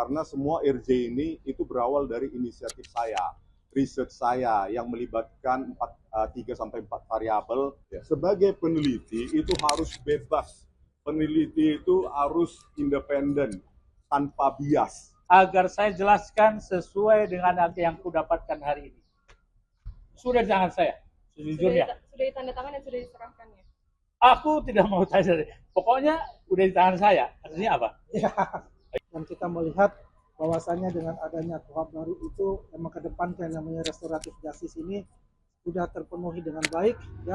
karena semua RJ ini itu berawal dari inisiatif saya, riset saya yang melibatkan 3-4 variabel. Sebagai peneliti itu harus bebas, peneliti itu harus independen, tanpa bias. Agar saya jelaskan sesuai dengan yang aku dapatkan hari ini. Sudah di tangan saya, sejujurnya. Sudah ditandatangan dan sudah diserahkan ya? Aku tidak mau tanya, pokoknya udah di tangan saya. Artinya apa? Ya. Dan kita melihat bahwasannya dengan adanya KUHP baru itu yang mengedepankan yang namanya restoratif justice ini sudah terpenuhi dengan baik. Ya.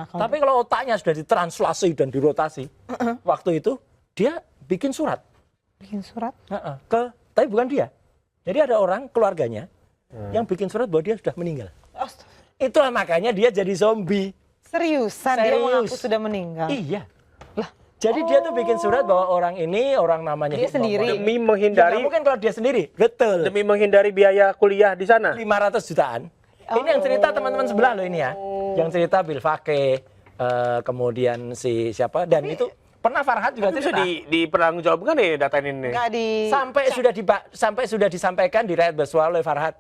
Tapi kalau otaknya sudah ditranslasi dan dirotasi, waktu itu dia bikin surat. Bikin surat? Tapi bukan dia. Jadi ada orang keluarganya yang bikin surat bahwa dia sudah meninggal. Itulah makanya dia jadi zombie. Seriusan? Dia mengaku sudah meninggal? Iya. Lah, jadi dia tuh bikin surat bahwa orang ini, orang namanya dia sendiri. Demi menghindari. Ya, mungkin kalau dia sendiri. Betul. Demi menghindari biaya kuliah di sana. 500 jutaan. Ini yang cerita teman-teman sebelah loh ini ya. Yang cerita Bil Fakih, kemudian si siapa, dan itu pernah Farhad juga itu cerita. dipertanggungjawabkan nih data ini. Enggak Sampai sudah disampaikan di Rakyat Bersuara oleh Farhad.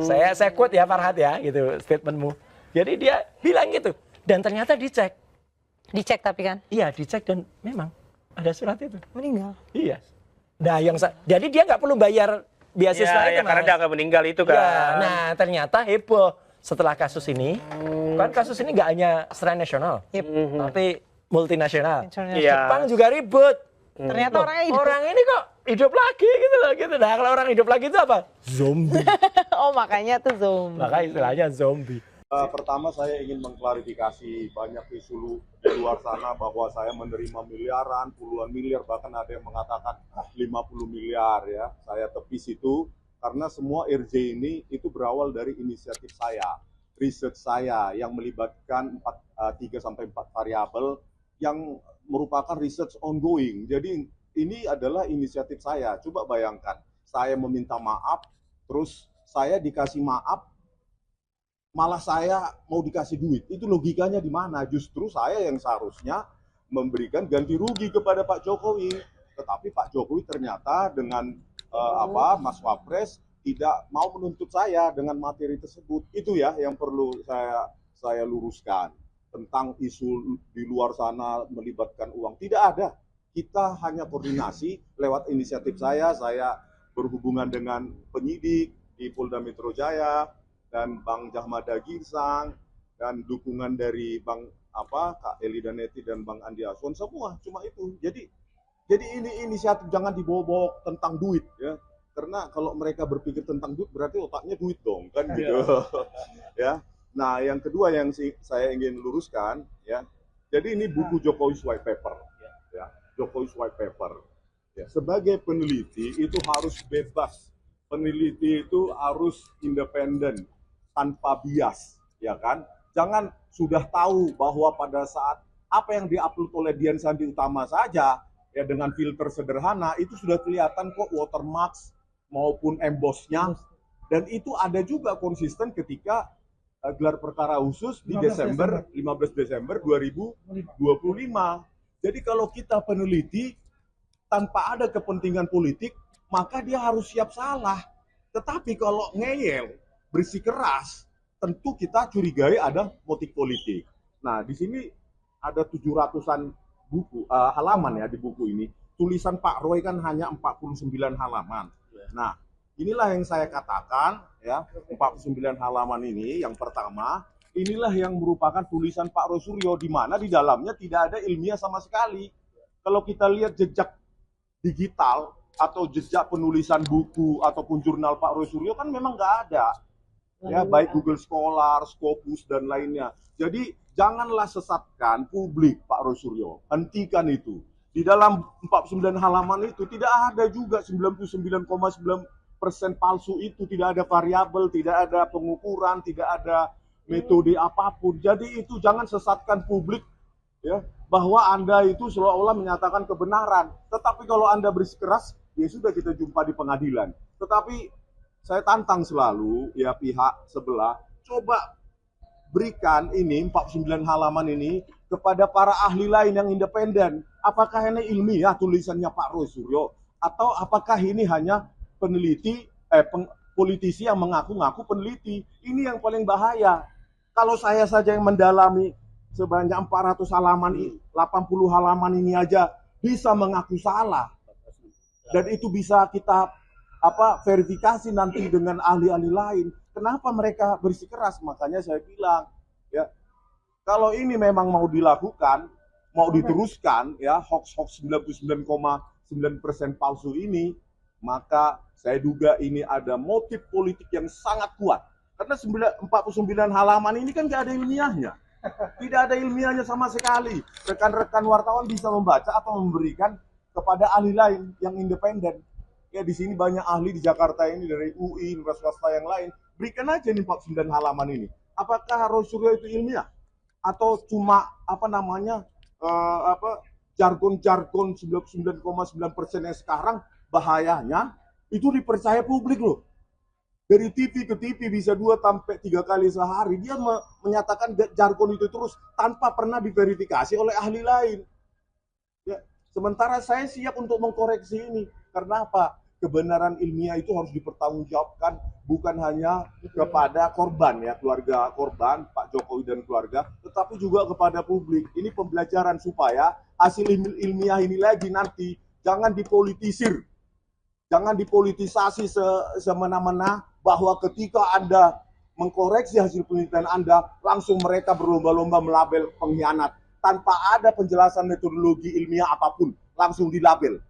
Saya quote ya Farhad ya, gitu statementmu. Jadi dia bilang gitu, dan ternyata dicek. Dicek tapi kan? Iya, dicek dan memang ada surat itu. Meninggal. Iya. Nah, jadi dia nggak perlu bayar beasiswa itu, karena dia nggak meninggal itu kan. Ya, nah, ternyata heboh setelah kasus ini. Kan kasus ini nggak hanya secara nasional, tapi multinasional. Jepang juga ribut. Ternyata orang ini kok hidup lagi gitu loh gitu. Nah, kalau orang hidup lagi itu apa? Zombie. Oh, makanya tuh zombie. Makanya istilahnya zombie. Pertama saya ingin mengklarifikasi banyak isu di luar sana bahwa saya menerima miliaran, puluhan miliar, bahkan ada yang mengatakan 50 miliar ya. Saya tepis itu karena semua RJ ini itu berawal dari inisiatif saya, riset saya yang melibatkan 3-4 variabel yang merupakan research ongoing. Jadi ini adalah inisiatif saya. Coba bayangkan, saya meminta maaf, terus saya dikasih maaf, malah saya mau dikasih duit. Itu logikanya di mana? Justru saya yang seharusnya memberikan ganti rugi kepada Pak Jokowi. Tetapi Pak Jokowi ternyata dengan Mas Wapres tidak mau menuntut saya dengan materi tersebut. Itu ya yang perlu saya luruskan. Tentang isu di luar sana melibatkan uang. Tidak ada. Kita hanya koordinasi lewat inisiatif saya berhubungan dengan penyidik di Polda Metro Jaya, dan Bang Jahmada Girsang, dan dukungan dari Bang Kak Eli Daneti dan Bang Andi Aswan, semua cuma itu. Jadi ini inisiatif jangan dibawa-bawa tentang duit ya. Karena kalau mereka berpikir tentang duit berarti otaknya duit dong kan gitu. Ya. Nah, yang kedua yang saya ingin luruskan ya. Jadi ini buku Jokowi's White Paper ya. Jokowi's White Paper. Ya, sebagai peneliti itu harus bebas. Peneliti itu harus independen tanpa bias, ya kan? Jangan sudah tahu bahwa pada saat apa yang diupload oleh Dian Sandi Utama saja ya dengan filter sederhana itu sudah kelihatan kok watermarks maupun embossnya, dan itu ada juga konsisten ketika gelar perkara khusus di 15 Desember 2025. Jadi kalau kita peneliti tanpa ada kepentingan politik, maka dia harus siap salah. Tetapi kalau ngeyel, bersikeras, tentu kita curigai ada motif politik. Nah, di sini ada 700-an buku halaman ya di buku ini. Tulisan Pak Roy kan hanya 49 halaman. Nah, inilah yang saya katakan ya, 49 halaman ini yang pertama, inilah yang merupakan tulisan Pak Roy Suryo di mana di dalamnya tidak ada ilmiah sama sekali. Kalau kita lihat jejak digital atau jejak penulisan buku ataupun jurnal Pak Roy Suryo kan memang nggak ada. Ya, baik Google Scholar, Scopus dan lainnya. Jadi janganlah sesatkan publik Pak Roy Suryo. Hentikan itu. Di dalam 49 halaman itu tidak ada juga 99,9% palsu itu, tidak ada variabel, tidak ada pengukuran, tidak ada metode apapun. Jadi itu jangan sesatkan publik ya bahwa Anda itu seolah-olah menyatakan kebenaran. Tetapi kalau Anda bersikeras, ya sudah kita jumpa di pengadilan. Tetapi saya tantang selalu ya pihak sebelah, coba berikan ini 49 halaman ini kepada para ahli lain yang independen. Apakah ini ilmiah tulisannya Pak Roy Suryo atau apakah ini hanya peneliti politisi yang mengaku-ngaku peneliti? Ini yang paling bahaya. Kalau saya saja yang mendalami sebanyak 400 halaman, 80 halaman ini aja bisa mengaku salah. Dan itu bisa kita verifikasi nanti dengan ahli-ahli lain. Kenapa mereka bersikeras? Makanya saya bilang ya, kalau ini memang mau dilakukan, mau diteruskan ya, hoax 99,9% palsu ini, maka saya duga ini ada motif politik yang sangat kuat. Karena 49 halaman ini kan nggak ada ilmiahnya. Tidak ada ilmiahnya sama sekali. Rekan-rekan wartawan bisa membaca atau memberikan kepada ahli lain yang independen. Ya, di sini banyak ahli di Jakarta ini dari UI, universitas swasta yang lain. Berikan aja nih 49 halaman ini. Apakah Roy Suryo itu ilmiah? Atau cuma jargon-jargon 99,9% yang sekarang bahayanya itu dipercaya publik loh. Dari TV ke TV bisa 2-3 kali sehari dia menyatakan jargon itu terus tanpa pernah diverifikasi oleh ahli lain. Ya, sementara saya siap untuk mengkoreksi ini. Karena apa? Kebenaran ilmiah itu harus dipertanggungjawabkan bukan hanya kepada korban ya, keluarga korban, Pak Jokowi dan keluarga, tetapi juga kepada publik. Ini pembelajaran supaya hasil ilmiah ini lagi nanti jangan dipolitisir. Jangan dipolitisasi semena-mena bahwa ketika Anda mengkoreksi hasil penelitian Anda, langsung mereka berlomba-lomba melabel pengkhianat tanpa ada penjelasan metodologi ilmiah apapun, langsung dilabel.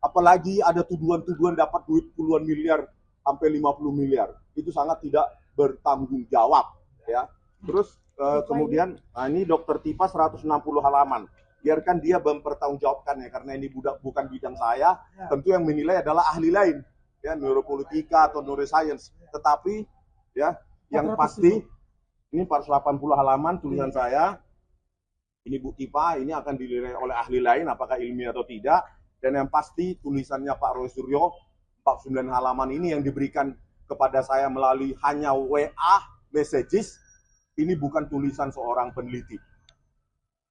Apalagi ada tuduhan-tuduhan dapat duit puluhan miliar sampai 50 miliar. Itu sangat tidak bertanggung jawab ya. Terus kemudian ini Dokter Tipa 160 halaman. Biarkan dia mempertanggungjawabkan ya, karena ini bukan bidang saya. Tentu yang menilai adalah ahli lain ya, neuropolitika atau neuroscience. Tetapi ya yang pasti ini 480 halaman tulisan saya. Ini Bu Tipa, ini akan dinilai oleh ahli lain apakah ilmiah atau tidak. Dan yang pasti tulisannya Pak Roy Suryo 49 halaman ini yang diberikan kepada saya melalui hanya WA messages, ini bukan tulisan seorang peneliti.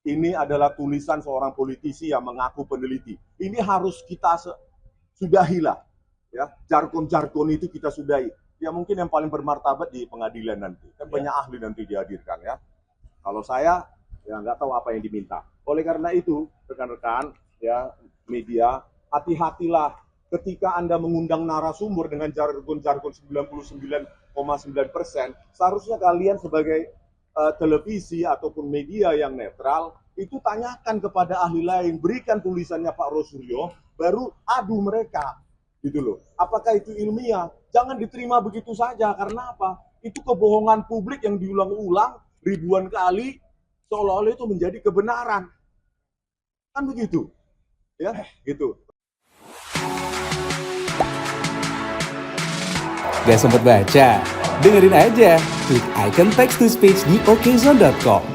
Ini adalah tulisan seorang politisi yang mengaku peneliti. Ini harus kita sudahilah ya, jargon-jargon itu kita sudahi. Ya mungkin yang paling bermartabat di pengadilan nanti. Kan banyak ahli nanti dihadirkan ya. Kalau saya ya nggak tahu apa yang diminta. Oleh karena itu, rekan-rekan ya media, hati-hatilah ketika Anda mengundang narasumber dengan jargon-jargon 99,9%, seharusnya kalian sebagai televisi ataupun media yang netral, itu tanyakan kepada ahli lain, berikan tulisannya Pak Rosuryo, baru adu mereka, gitu loh. Apakah itu ilmiah? Jangan diterima begitu saja, karena apa? Itu kebohongan publik yang diulang-ulang ribuan kali, seolah-olah itu menjadi kebenaran. Kan begitu, ya, gitu. Gak sempet baca? Dengerin aja, klik icon text to speech di okezone.com.